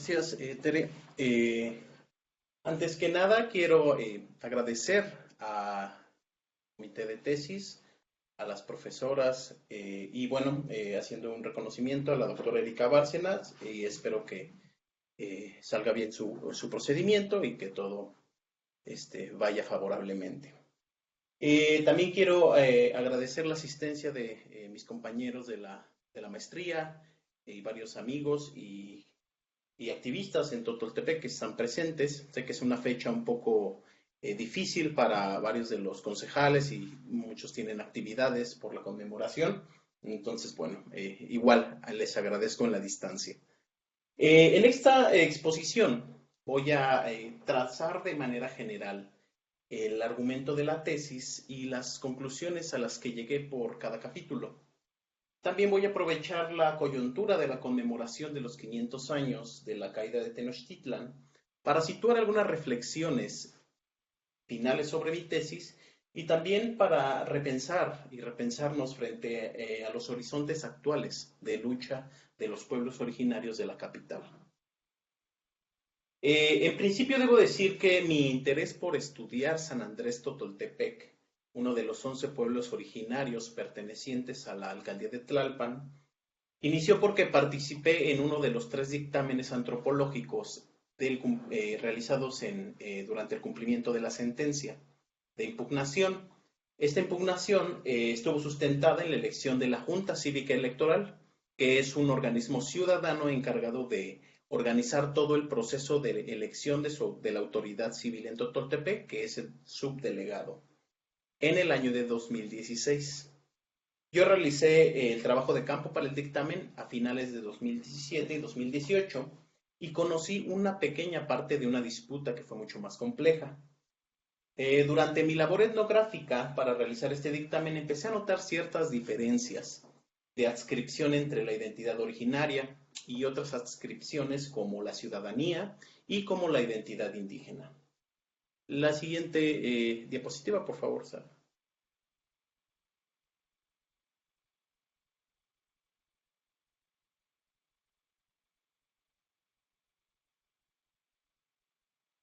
Gracias, Tere. Antes que nada, quiero agradecer al comité de tesis, a las profesoras y bueno, haciendo un reconocimiento a la doctora Erika Bárcenas y espero que salga bien su procedimiento y que todo vaya favorablemente. También quiero agradecer la asistencia de mis compañeros de la maestría y varios amigos y activistas en Totoltepec que están presentes. Sé que es una fecha un poco difícil para varios de los concejales y muchos tienen actividades por la conmemoración. Entonces, bueno, igual les agradezco en la distancia. En esta exposición voy a trazar de manera general el argumento de la tesis y las conclusiones a las que llegué por cada capítulo. También voy a aprovechar la coyuntura de la conmemoración de los 500 años de la caída de Tenochtitlan para situar algunas reflexiones finales sobre mi tesis y también para repensar y repensarnos frente a los horizontes actuales de lucha de los pueblos originarios de la capital. En principio debo decir que mi interés por estudiar San Andrés Totoltepec, uno de los 11 pueblos originarios pertenecientes a la alcaldía de Tlalpan, inició porque participé en uno de los 3 dictámenes antropológicos realizados durante el cumplimiento de la sentencia de impugnación. Esta impugnación estuvo sustentada en la elección de la Junta Cívica Electoral, que es un organismo ciudadano encargado de organizar todo el proceso de elección de la autoridad civil en Totoltepec, que es el subdelegado, en el año de 2016. Yo realicé el trabajo de campo para el dictamen a finales de 2017 y 2018 y conocí una pequeña parte de una disputa que fue mucho más compleja. Durante mi labor etnográfica para realizar este dictamen empecé a notar ciertas diferencias de adscripción entre la identidad originaria y otras adscripciones como la ciudadanía y como la identidad indígena. La siguiente diapositiva, por favor, Sara.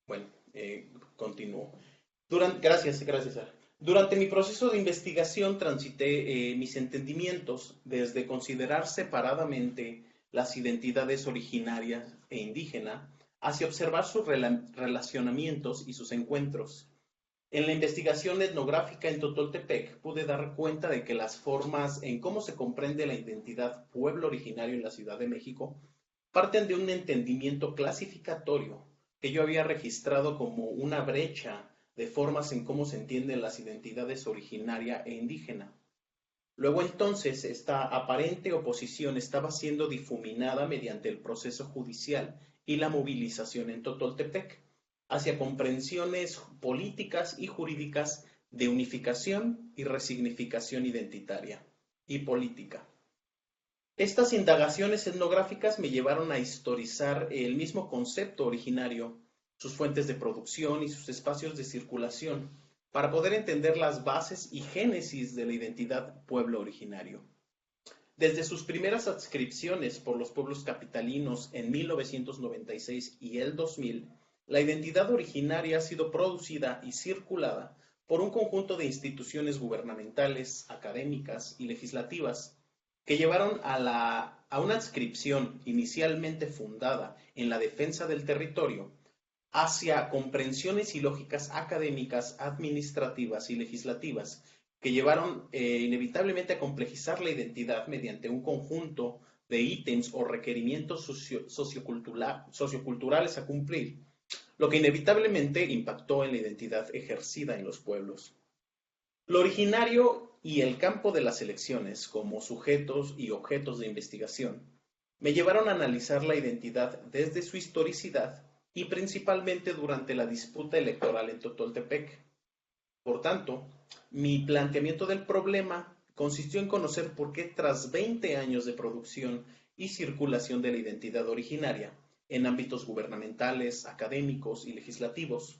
Bueno, continúo. Gracias, Sara. Durante mi proceso de investigación transité mis entendimientos desde considerar separadamente las identidades originarias e indígena hacia observar sus relacionamientos y sus encuentros. En la investigación etnográfica en Totoltepec pude dar cuenta de que las formas en cómo se comprende la identidad pueblo originario en la Ciudad de México parten de un entendimiento clasificatorio que yo había registrado como una brecha de formas en cómo se entienden las identidades originaria e indígena. Luego entonces esta aparente oposición estaba siendo difuminada mediante el proceso judicial y la movilización en Totoltepec hacia comprensiones políticas y jurídicas de unificación y resignificación identitaria y política. Estas indagaciones etnográficas me llevaron a historizar el mismo concepto originario, sus fuentes de producción y sus espacios de circulación, para poder entender las bases y génesis de la identidad pueblo originario. Desde sus primeras adscripciones por los pueblos capitalinos en 1996 y el 2000, la identidad originaria ha sido producida y circulada por un conjunto de instituciones gubernamentales, académicas y legislativas que llevaron a una adscripción inicialmente fundada en la defensa del territorio hacia comprensiones y lógicas académicas, administrativas y legislativas que llevaron inevitablemente a complejizar la identidad mediante un conjunto de ítems o requerimientos socioculturales a cumplir, lo que inevitablemente impactó en la identidad ejercida en los pueblos. Lo originario y el campo de las elecciones como sujetos y objetos de investigación me llevaron a analizar la identidad desde su historicidad y principalmente durante la disputa electoral en Totoltepec. Por tanto, mi planteamiento del problema consistió en conocer por qué tras 20 años de producción y circulación de la identidad originaria en ámbitos gubernamentales, académicos y legislativos,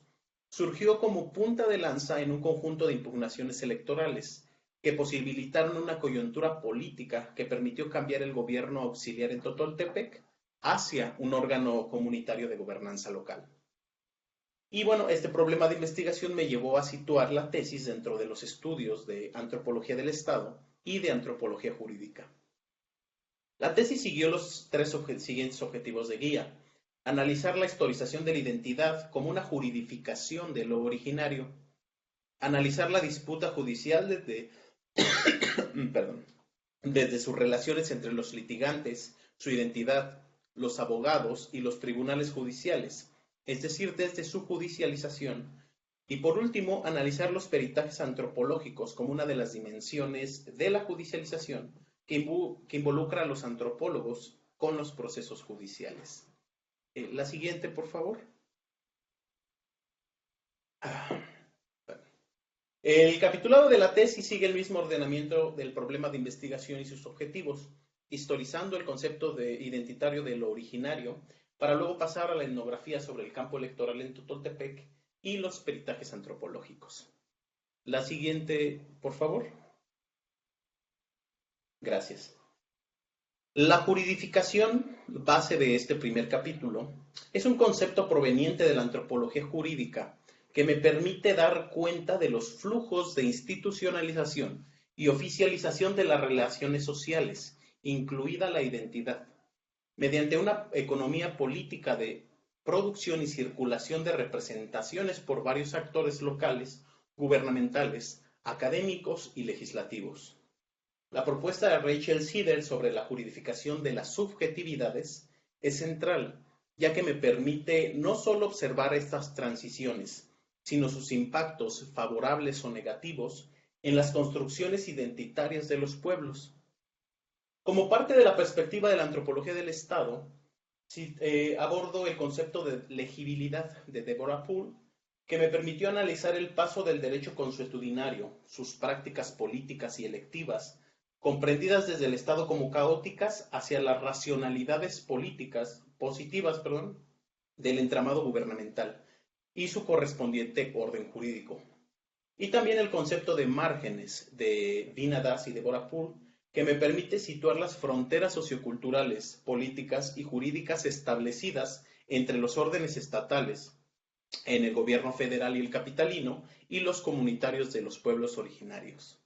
surgió como punta de lanza en un conjunto de impugnaciones electorales que posibilitaron una coyuntura política que permitió cambiar el gobierno auxiliar en Totoltepec hacia un órgano comunitario de gobernanza local. Y bueno, este problema de investigación me llevó a situar la tesis dentro de los estudios de antropología del Estado y de antropología jurídica. La tesis siguió los siguientes objetivos de guía. Analizar la historización de la identidad como una juridificación de lo originario. Analizar la disputa judicial perdón, desde sus relaciones entre los litigantes, su identidad, los abogados y los tribunales judiciales, es decir, desde su judicialización. Y por último, analizar los peritajes antropológicos como una de las dimensiones de la judicialización que involucra a los antropólogos con los procesos judiciales. La siguiente, por favor. El capitulado de la tesis sigue el mismo ordenamiento del problema de investigación y sus objetivos, historizando el concepto identitario de lo originario, para luego pasar a la etnografía sobre el campo electoral en Totoltepec y los peritajes antropológicos. La siguiente, por favor. Gracias. La juridificación, base de este primer capítulo, es un concepto proveniente de la antropología jurídica que me permite dar cuenta de los flujos de institucionalización y oficialización de las relaciones sociales, incluida la identidad, mediante una economía política de producción y circulación de representaciones por varios actores locales, gubernamentales, académicos y legislativos. La propuesta de Rachel Sider sobre la juridificación de las subjetividades es central, ya que me permite no solo observar estas transiciones, sino sus impactos favorables o negativos en las construcciones identitarias de los pueblos. Como parte de la perspectiva de la antropología del Estado, abordo el concepto de legibilidad de Deborah Poole, que me permitió analizar el paso del derecho consuetudinario, sus prácticas políticas y electivas, comprendidas desde el Estado como caóticas, hacia las racionalidades políticas positivas, del entramado gubernamental y su correspondiente orden jurídico. Y también el concepto de márgenes de Dina Das y Deborah Poole, que me permite situar las fronteras socioculturales, políticas y jurídicas establecidas entre los órdenes estatales en el gobierno federal y el capitalino y los comunitarios de los pueblos originarios.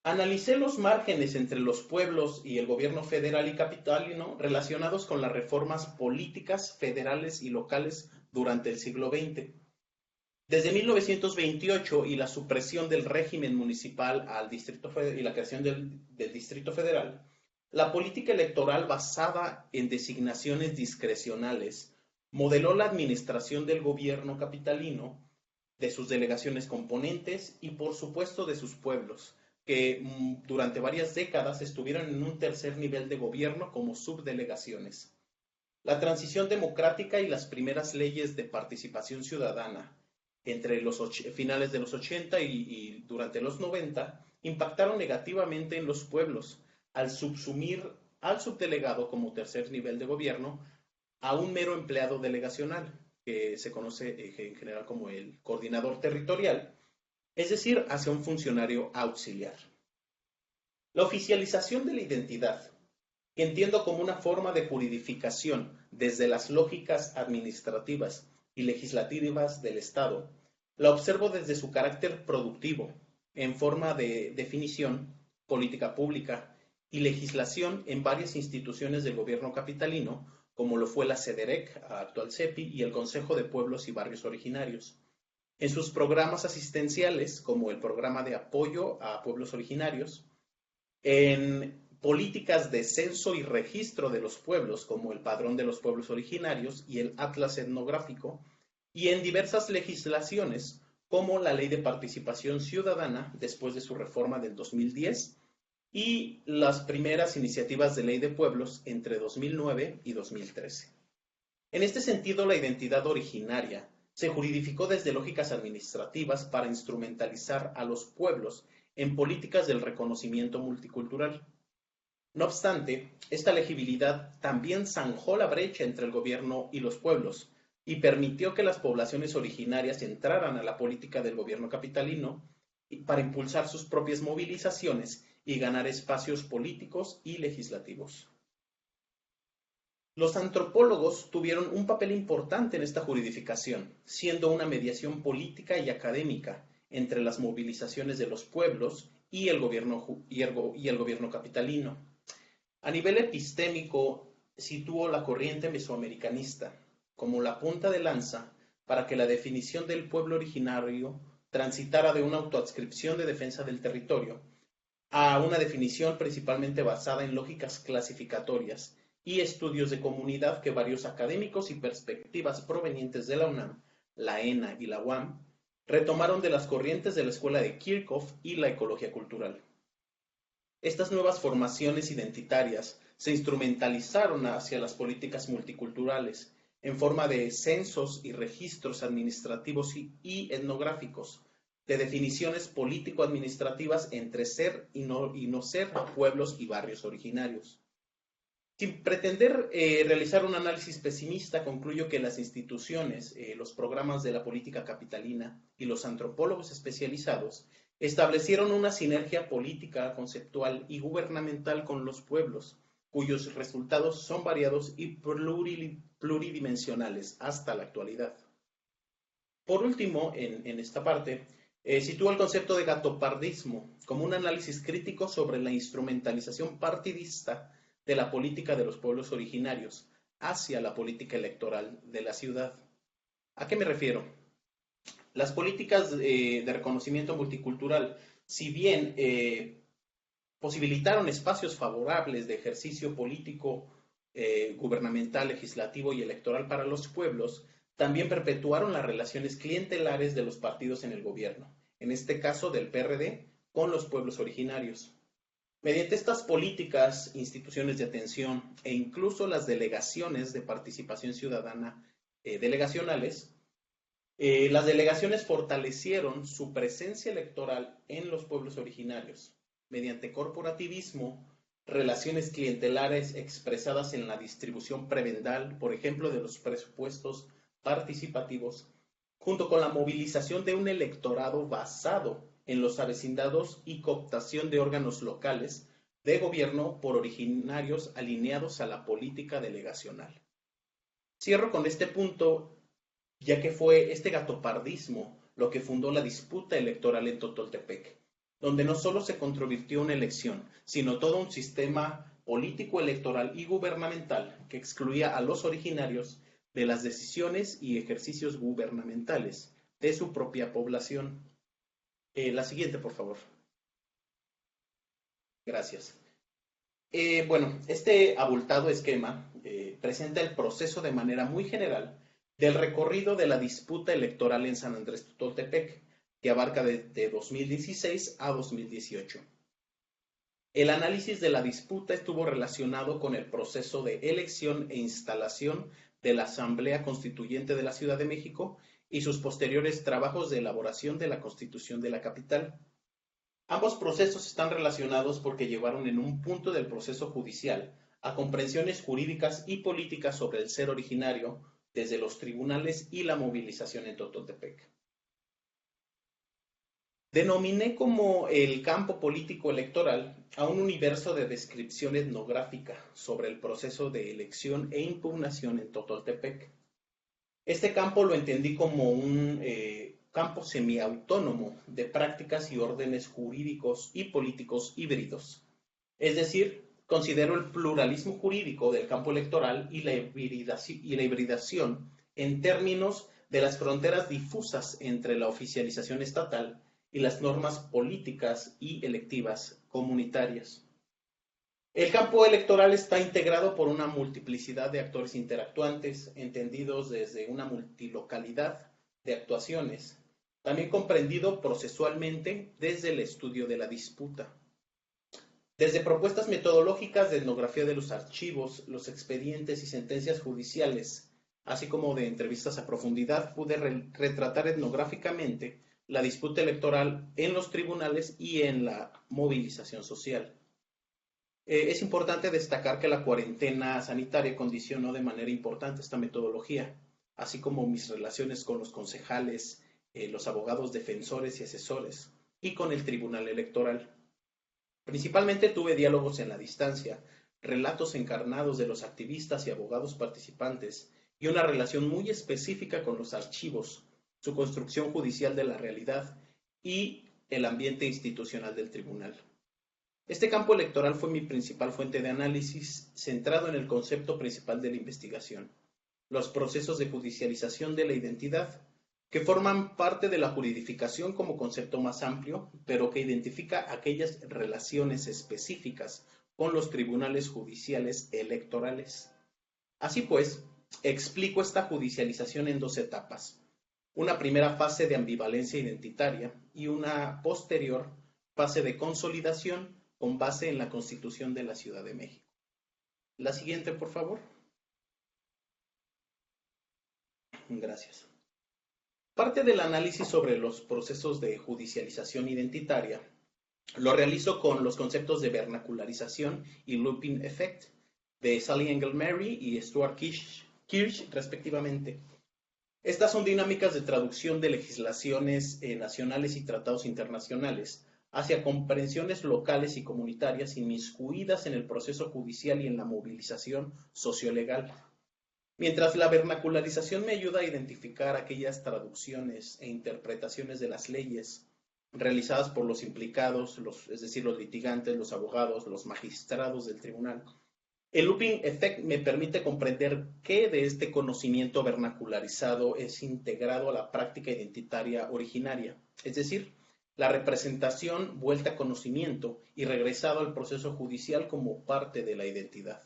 Analicé los márgenes entre los pueblos y el gobierno federal y capitalino relacionados con las reformas políticas federales y locales durante el siglo XX. Desde 1928 y la supresión del régimen municipal al Distrito Federal y la creación del Distrito Federal, la política electoral basada en designaciones discrecionales modeló la administración del gobierno capitalino, de sus delegaciones componentes y por supuesto de sus pueblos, que durante varias décadas estuvieron en un tercer nivel de gobierno como subdelegaciones. La transición democrática y las primeras leyes de participación ciudadana entre los finales de los 80 y durante los 90 impactaron negativamente en los pueblos al subsumir al subdelegado como tercer nivel de gobierno a un mero empleado delegacional, que se conoce en general como el coordinador territorial, es decir, hacia un funcionario auxiliar. La oficialización de la identidad, que entiendo como una forma de juridificación desde las lógicas administrativas y legislativas del Estado, la observo desde su carácter productivo, en forma de definición, política pública y legislación en varias instituciones del gobierno capitalino, como lo fue la CEDEREC, actual CEPI, y el Consejo de Pueblos y Barrios Originarios. En sus programas asistenciales, como el Programa de Apoyo a Pueblos Originarios, en políticas de censo y registro de los pueblos, como el Padrón de los Pueblos Originarios y el Atlas Etnográfico, y en diversas legislaciones, como la Ley de Participación Ciudadana, después de su reforma del 2010, y las primeras iniciativas de ley de pueblos entre 2009 y 2013. En este sentido, la identidad originaria se juridificó desde lógicas administrativas para instrumentalizar a los pueblos en políticas del reconocimiento multicultural. No obstante, esta legibilidad también zanjó la brecha entre el gobierno y los pueblos y permitió que las poblaciones originarias entraran a la política del gobierno capitalino para impulsar sus propias movilizaciones y ganar espacios políticos y legislativos. Los antropólogos tuvieron un papel importante en esta juridificación, siendo una mediación política y académica entre las movilizaciones de los pueblos y el gobierno capitalino. A nivel epistémico, situó la corriente mesoamericanista como la punta de lanza para que la definición del pueblo originario transitara de una autoadscripción de defensa del territorio a una definición principalmente basada en lógicas clasificatorias y estudios de comunidad que varios académicos y perspectivas provenientes de la UNAM, la ENA y la UAM retomaron de las corrientes de la escuela de Kirchhoff y la ecología cultural. Estas nuevas formaciones identitarias se instrumentalizaron hacia las políticas multiculturales en forma de censos y registros administrativos y etnográficos, de definiciones político-administrativas entre ser y no ser pueblos y barrios originarios. Sin pretender realizar un análisis pesimista, concluyo que las instituciones, los programas de la política capitalina y los antropólogos especializados establecieron una sinergia política, conceptual y gubernamental con los pueblos, cuyos resultados son variados y pluridimensionales hasta la actualidad. Por último, en esta parte, sitúa el concepto de gatopardismo como un análisis crítico sobre la instrumentalización partidista de la política de los pueblos originarios hacia la política electoral de la ciudad. ¿A qué me refiero? Las políticas de reconocimiento multicultural, si bien posibilitaron espacios favorables de ejercicio político, gubernamental, legislativo y electoral para los pueblos, también perpetuaron las relaciones clientelares de los partidos en el gobierno, en este caso del PRD, con los pueblos originarios. Mediante estas políticas, instituciones de atención e incluso las delegaciones de participación ciudadana delegacionales, las delegaciones fortalecieron su presencia electoral en los pueblos originarios, mediante corporativismo, relaciones clientelares expresadas en la distribución prebendal, por ejemplo, de los presupuestos participativos, junto con la movilización de un electorado basado en los avecindados y cooptación de órganos locales de gobierno por originarios alineados a la política delegacional. Cierro con este punto, ya que fue este gatopardismo lo que fundó la disputa electoral en Totoltepec, donde no solo se controvirtió una elección, sino todo un sistema político, electoral y gubernamental que excluía a los originarios de las decisiones y ejercicios gubernamentales de su propia población. La siguiente, por favor. Gracias. Bueno, este abultado esquema presenta el proceso de manera muy general del recorrido de la disputa electoral en San Andrés Totoltepec, que abarca de 2016 a 2018. El análisis de la disputa estuvo relacionado con el proceso de elección e instalación de la Asamblea Constituyente de la Ciudad de México y sus posteriores trabajos de elaboración de la Constitución de la capital. Ambos procesos están relacionados porque llevaron en un punto del proceso judicial a comprensiones jurídicas y políticas sobre el ser originario desde los tribunales y la movilización en Totoltepec. Denominé como el campo político electoral a un universo de descripción etnográfica sobre el proceso de elección e impugnación en Totoltepec. Este campo lo entendí como un campo semiautónomo de prácticas y órdenes jurídicos y políticos híbridos. Es decir, considero el pluralismo jurídico del campo electoral y la hibridación en términos de las fronteras difusas entre la oficialización estatal y las normas políticas y electivas comunitarias. El campo electoral está integrado por una multiplicidad de actores interactuantes, entendidos desde una multilocalidad de actuaciones, también comprendido procesualmente desde el estudio de la disputa. Desde propuestas metodológicas de etnografía de los archivos, los expedientes y sentencias judiciales, así como de entrevistas a profundidad, pude retratar etnográficamente la disputa electoral en los tribunales y en la movilización social. Es importante destacar que la cuarentena sanitaria condicionó de manera importante esta metodología, así como mis relaciones con los concejales, los abogados defensores y asesores, y con el Tribunal Electoral. Principalmente tuve diálogos en la distancia, relatos encarnados de los activistas y abogados participantes, y una relación muy específica con los archivos, su construcción judicial de la realidad y el ambiente institucional del tribunal. Este campo electoral fue mi principal fuente de análisis, centrado en el concepto principal de la investigación, los procesos de judicialización de la identidad, que forman parte de la juridificación como concepto más amplio, pero que identifica aquellas relaciones específicas con los tribunales judiciales electorales. Así pues, explico esta judicialización en dos etapas: una primera fase de ambivalencia identitaria y una posterior fase de consolidación con base en la Constitución de la Ciudad de México. La siguiente, por favor. Gracias. Parte del análisis sobre los procesos de judicialización identitaria lo realizo con los conceptos de vernacularización y looping effect de Sally Engelmary y Stuart Kirsch, respectivamente. Estas son dinámicas de traducción de legislaciones nacionales y tratados internacionales hacia comprensiones locales y comunitarias inmiscuidas en el proceso judicial y en la movilización sociolegal. Mientras la vernacularización me ayuda a identificar aquellas traducciones e interpretaciones de las leyes realizadas por los implicados, es decir, los litigantes, los abogados, los magistrados del tribunal, el looping effect me permite comprender qué de este conocimiento vernacularizado es integrado a la práctica identitaria originaria, es decir, la representación vuelta a conocimiento y regresado al proceso judicial como parte de la identidad.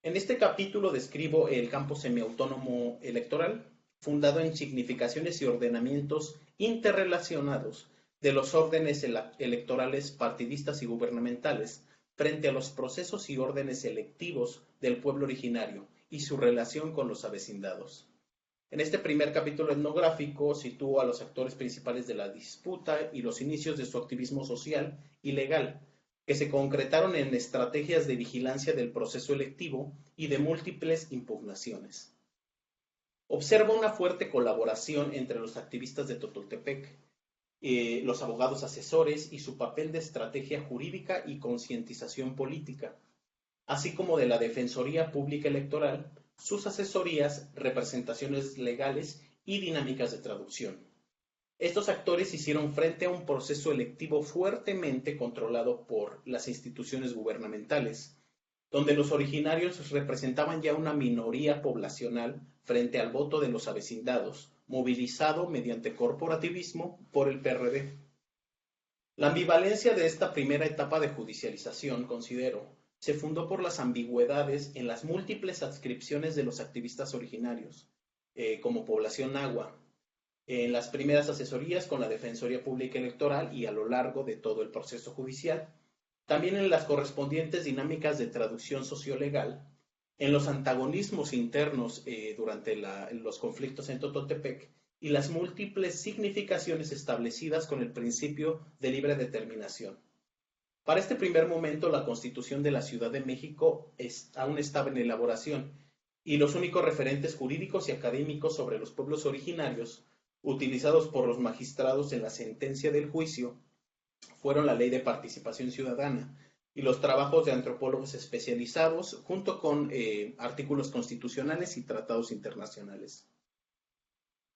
En este capítulo describo el campo semiautónomo electoral, fundado en significaciones y ordenamientos interrelacionados de los órdenes electorales partidistas y gubernamentales frente a los procesos y órdenes electivos del pueblo originario y su relación con los avecindados. En este primer capítulo etnográfico sitúo a los actores principales de la disputa y los inicios de su activismo social y legal, que se concretaron en estrategias de vigilancia del proceso electivo y de múltiples impugnaciones. Observa una fuerte colaboración entre los activistas de Totoltepec, los abogados asesores y su papel de estrategia jurídica y concientización política, así como de la Defensoría Pública Electoral, sus asesorías, representaciones legales y dinámicas de traducción. Estos actores hicieron frente a un proceso electivo fuertemente controlado por las instituciones gubernamentales, donde los originarios representaban ya una minoría poblacional frente al voto de los avecindados, movilizado mediante corporativismo por el PRD. La ambivalencia de esta primera etapa de judicialización, considero, se fundó por las ambigüedades en las múltiples adscripciones de los activistas originarios, como población nahua, en las primeras asesorías con la Defensoría Pública Electoral y a lo largo de todo el proceso judicial, también en las correspondientes dinámicas de traducción sociolegal, en los antagonismos internos durante los conflictos en Totoltepec y las múltiples significaciones establecidas con el principio de libre determinación. Para este primer momento, la Constitución de la Ciudad de México aún estaba en elaboración y los únicos referentes jurídicos y académicos sobre los pueblos originarios utilizados por los magistrados en la sentencia del juicio fueron la Ley de Participación Ciudadana y los trabajos de antropólogos especializados, junto con artículos constitucionales y tratados internacionales.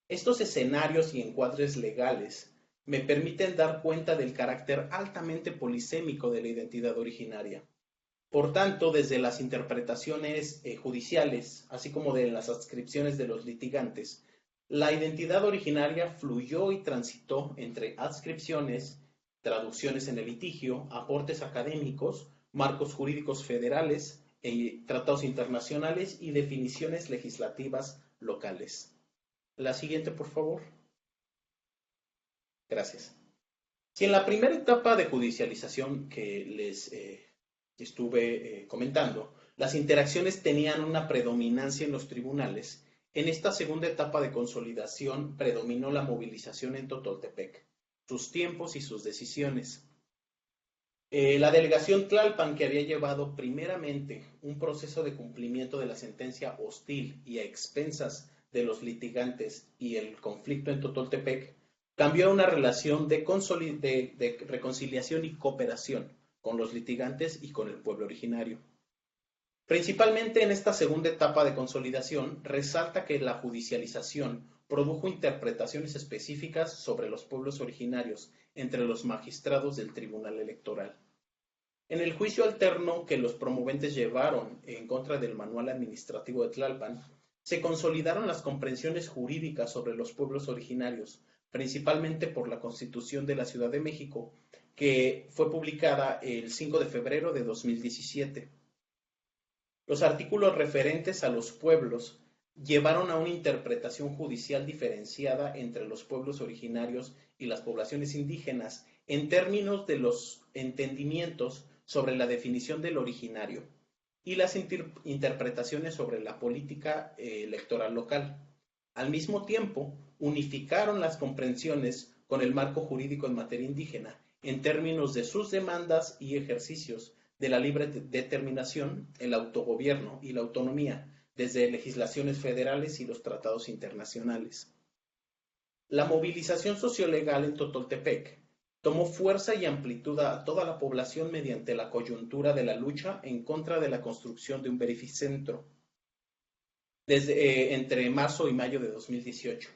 Estos escenarios y encuadres legales me permiten dar cuenta del carácter altamente polisémico de la identidad originaria. Por tanto, desde las interpretaciones judiciales, así como de las adscripciones de los litigantes, la identidad originaria fluyó y transitó entre adscripciones, traducciones en el litigio, aportes académicos, marcos jurídicos federales, tratados internacionales y definiciones legislativas locales. La siguiente, por favor. Gracias. Si en la primera etapa de judicialización que les estuve comentando, las interacciones tenían una predominancia en los tribunales, en esta segunda etapa de consolidación predominó la movilización en Totoltepec, sus tiempos y sus decisiones. La delegación Tlalpan, que había llevado primeramente un proceso de cumplimiento de la sentencia hostil y a expensas de los litigantes y el conflicto en Totoltepec, cambió a una relación de reconciliación y cooperación, con los litigantes y con el pueblo originario. Principalmente en esta segunda etapa de consolidación, resalta que la judicialización produjo interpretaciones específicas sobre los pueblos originarios entre los magistrados del Tribunal Electoral. En el juicio alterno que los promoventes llevaron en contra del Manual Administrativo de Tlalpan, se consolidaron las comprensiones jurídicas sobre los pueblos originarios, principalmente por la Constitución de la Ciudad de México, que fue publicada el 5 de febrero de 2017. Los artículos referentes a los pueblos llevaron a una interpretación judicial diferenciada entre los pueblos originarios y las poblaciones indígenas en términos de los entendimientos sobre la definición del originario y las interpretaciones sobre la política electoral local. Al mismo tiempo, unificaron las comprensiones con el marco jurídico en materia indígena en términos de sus demandas y ejercicios de la libre determinación, el autogobierno y la autonomía, desde legislaciones federales y los tratados internacionales. La movilización sociolegal en Totoltepec tomó fuerza y amplitud a toda la población mediante la coyuntura de la lucha en contra de la construcción de un verificentro entre marzo y mayo de 2018.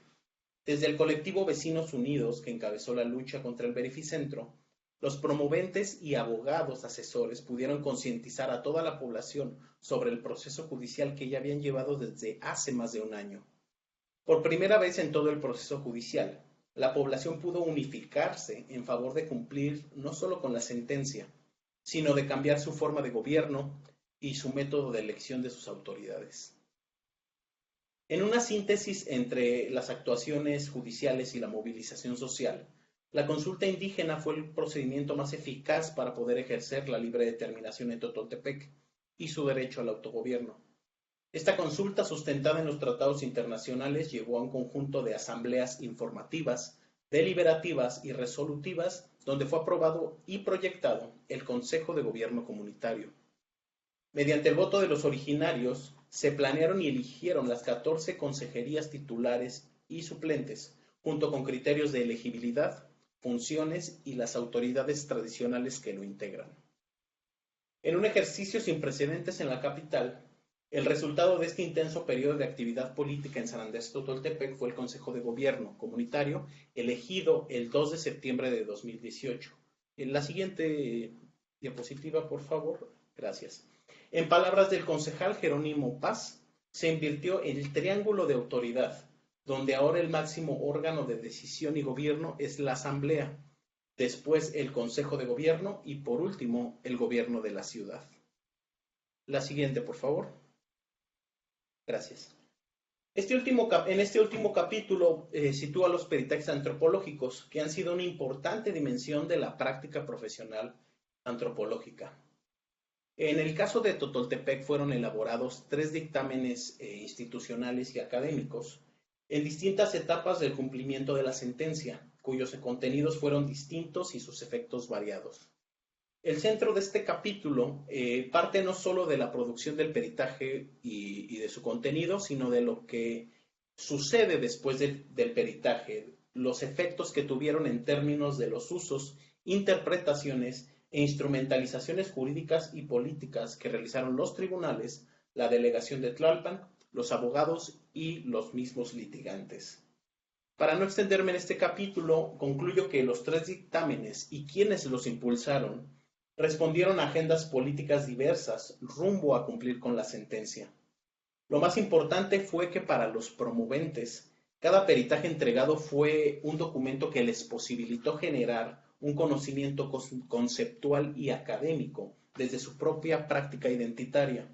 Desde el colectivo Vecinos Unidos, que encabezó la lucha contra el verificentro, los promoventes y abogados asesores pudieron concientizar a toda la población sobre el proceso judicial que ya habían llevado desde hace más de un año. Por primera vez en todo el proceso judicial, la población pudo unificarse en favor de cumplir no solo con la sentencia, sino de cambiar su forma de gobierno y su método de elección de sus autoridades. En una síntesis entre las actuaciones judiciales y la movilización social, la consulta indígena fue el procedimiento más eficaz para poder ejercer la libre determinación en Totoltepec y su derecho al autogobierno. Esta consulta, sustentada en los tratados internacionales, llevó a un conjunto de asambleas informativas, deliberativas y resolutivas, donde fue aprobado y proyectado el Consejo de Gobierno Comunitario. Mediante el voto de los originarios, se planearon y eligieron las 14 consejerías titulares y suplentes, junto con criterios de elegibilidad, funciones y las autoridades tradicionales que lo integran. En un ejercicio sin precedentes en la capital, el resultado de este intenso periodo de actividad política en San Andrés Totoltepec fue el Consejo de Gobierno Comunitario, elegido el 2 de septiembre de 2018. En la siguiente diapositiva, por favor. Gracias. En palabras del concejal Jerónimo Paz, se invirtió en el triángulo de autoridad, donde ahora el máximo órgano de decisión y gobierno es la Asamblea, después el Consejo de Gobierno y por último el Gobierno de la ciudad. La siguiente, por favor. Gracias. En este último capítulo sitúa los peritajes antropológicos, que han sido una importante dimensión de la práctica profesional antropológica. En el caso de Totoltepec fueron elaborados 3 dictámenes institucionales y académicos en distintas etapas del cumplimiento de la sentencia, cuyos contenidos fueron distintos y sus efectos variados. El centro de este capítulo parte no solo de la producción del peritaje y de su contenido, sino de lo que sucede después del peritaje, los efectos que tuvieron en términos de los usos, interpretaciones e instrumentalizaciones jurídicas y políticas que realizaron los tribunales, la delegación de Tlalpan, los abogados y los mismos litigantes. Para no extenderme en este capítulo, concluyo que los 3 dictámenes y quienes los impulsaron respondieron a agendas políticas diversas rumbo a cumplir con la sentencia. Lo más importante fue que para los promoventes, cada peritaje entregado fue un documento que les posibilitó generar un conocimiento conceptual y académico desde su propia práctica identitaria,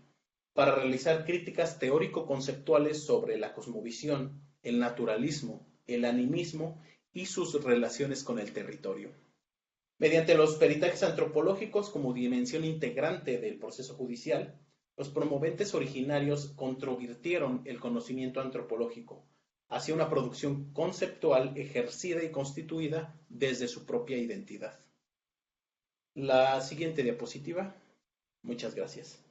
para realizar críticas teórico-conceptuales sobre la cosmovisión, el naturalismo, el animismo y sus relaciones con el territorio. Mediante los peritajes antropológicos como dimensión integrante del proceso judicial, los promoventes originarios controvirtieron el conocimiento antropológico hacia una producción conceptual ejercida y constituida desde su propia identidad. La siguiente diapositiva. Muchas gracias.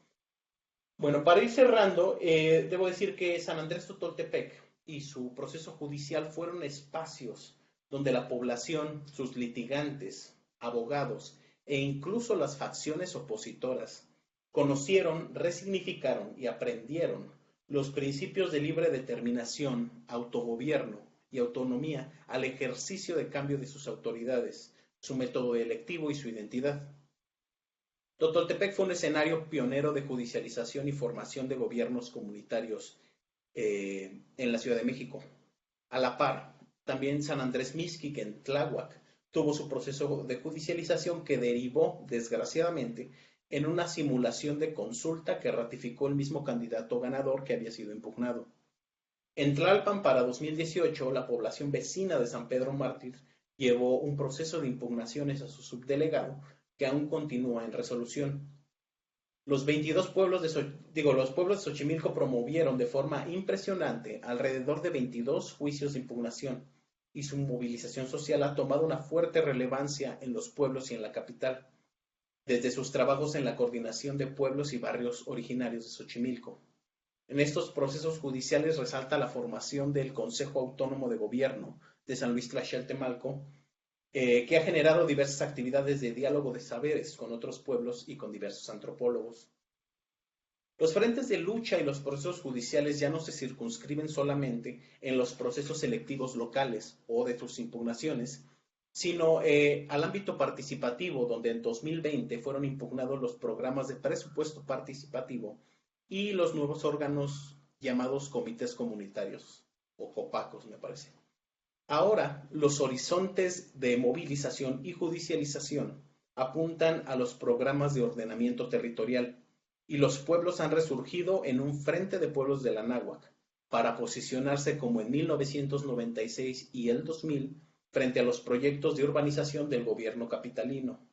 Bueno, para ir cerrando, debo decir que San Andrés Totoltepec y su proceso judicial fueron espacios donde la población, sus litigantes, abogados e incluso las facciones opositoras conocieron, resignificaron y aprendieron los principios de libre determinación, autogobierno y autonomía al ejercicio de cambio de sus autoridades, su método electivo y su identidad. Totoltepec fue un escenario pionero de judicialización y formación de gobiernos comunitarios en la Ciudad de México. A la par, también San Andrés Mixquic en Tláhuac tuvo su proceso de judicialización que derivó, desgraciadamente, en una simulación de consulta que ratificó el mismo candidato ganador que había sido impugnado. En Tlalpan, para 2018, la población vecina de San Pedro Mártir llevó un proceso de impugnaciones a su subdelegado que aún continúa en resolución. Los 22 pueblos los pueblos de Xochimilco promovieron de forma impresionante alrededor de 22 juicios de impugnación y su movilización social ha tomado una fuerte relevancia en los pueblos y en la capital, desde sus trabajos en la coordinación de pueblos y barrios originarios de Xochimilco. En estos procesos judiciales resalta la formación del Consejo Autónomo de Gobierno de San Luis Tlaxcaltemalco, que ha generado diversas actividades de diálogo de saberes con otros pueblos y con diversos antropólogos. Los frentes de lucha y los procesos judiciales ya no se circunscriben solamente en los procesos selectivos locales o de sus impugnaciones, sino al ámbito participativo, donde en 2020 fueron impugnados los programas de presupuesto participativo y los nuevos órganos llamados comités comunitarios, o COPACOS, me parece. Ahora, los horizontes de movilización y judicialización apuntan a los programas de ordenamiento territorial y los pueblos han resurgido en un frente de pueblos de la náhuac para posicionarse como en 1996 y el 2000 frente a los proyectos de urbanización del gobierno capitalino.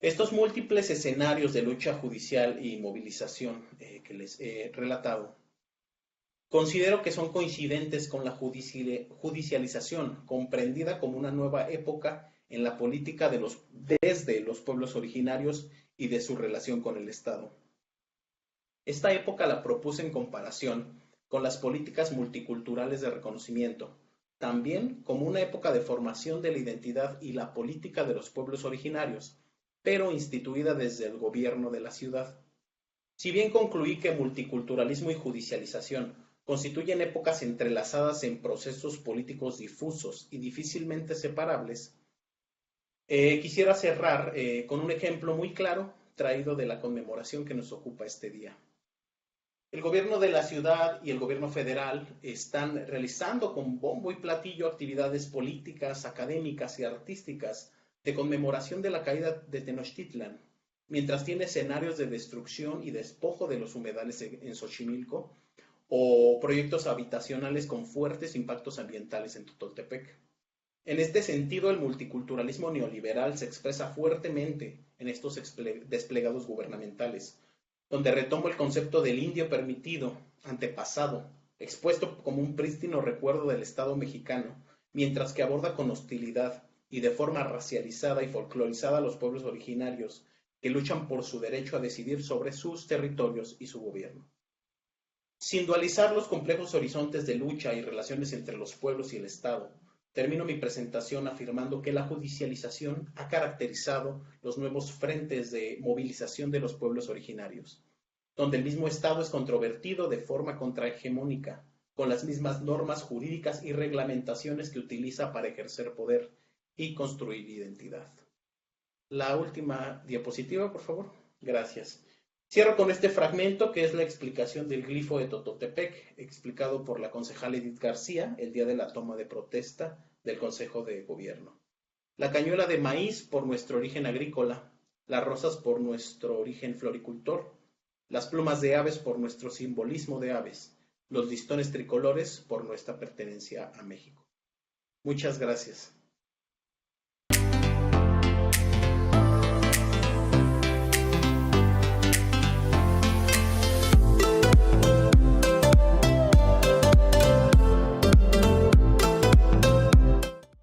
Estos múltiples escenarios de lucha judicial y movilización que les he relatado considero que son coincidentes con la judicialización, comprendida como una nueva época en la política desde los pueblos originarios y de su relación con el Estado. Esta época la propuse en comparación con las políticas multiculturales de reconocimiento, también como una época de formación de la identidad y la política de los pueblos originarios, pero instituida desde el gobierno de la ciudad. Si bien concluí que multiculturalismo y judicialización constituyen épocas entrelazadas en procesos políticos difusos y difícilmente separables, quisiera cerrar con un ejemplo muy claro traído de la conmemoración que nos ocupa este día. El gobierno de la ciudad y el gobierno federal están realizando con bombo y platillo actividades políticas, académicas y artísticas de conmemoración de la caída de Tenochtitlan, mientras tiene escenarios de destrucción y despojo de los humedales en Xochimilco, o proyectos habitacionales con fuertes impactos ambientales en Totoltepec. En este sentido, el multiculturalismo neoliberal se expresa fuertemente en estos desplegados gubernamentales, donde retomo el concepto del indio permitido, antepasado, expuesto como un prístino recuerdo del Estado mexicano, mientras que aborda con hostilidad y de forma racializada y folclorizada a los pueblos originarios que luchan por su derecho a decidir sobre sus territorios y su gobierno. Sin dualizar los complejos horizontes de lucha y relaciones entre los pueblos y el Estado, termino mi presentación afirmando que la judicialización ha caracterizado los nuevos frentes de movilización de los pueblos originarios, donde el mismo Estado es controvertido de forma contrahegemónica, con las mismas normas jurídicas y reglamentaciones que utiliza para ejercer poder y construir identidad. La última diapositiva, por favor. Gracias. Cierro con este fragmento que es la explicación del glifo de Totoltepec, explicado por la concejal Edith García el día de la toma de protesta del Consejo de Gobierno. La cañuela de maíz por nuestro origen agrícola, las rosas por nuestro origen floricultor, las plumas de aves por nuestro simbolismo de aves, los listones tricolores por nuestra pertenencia a México. Muchas gracias.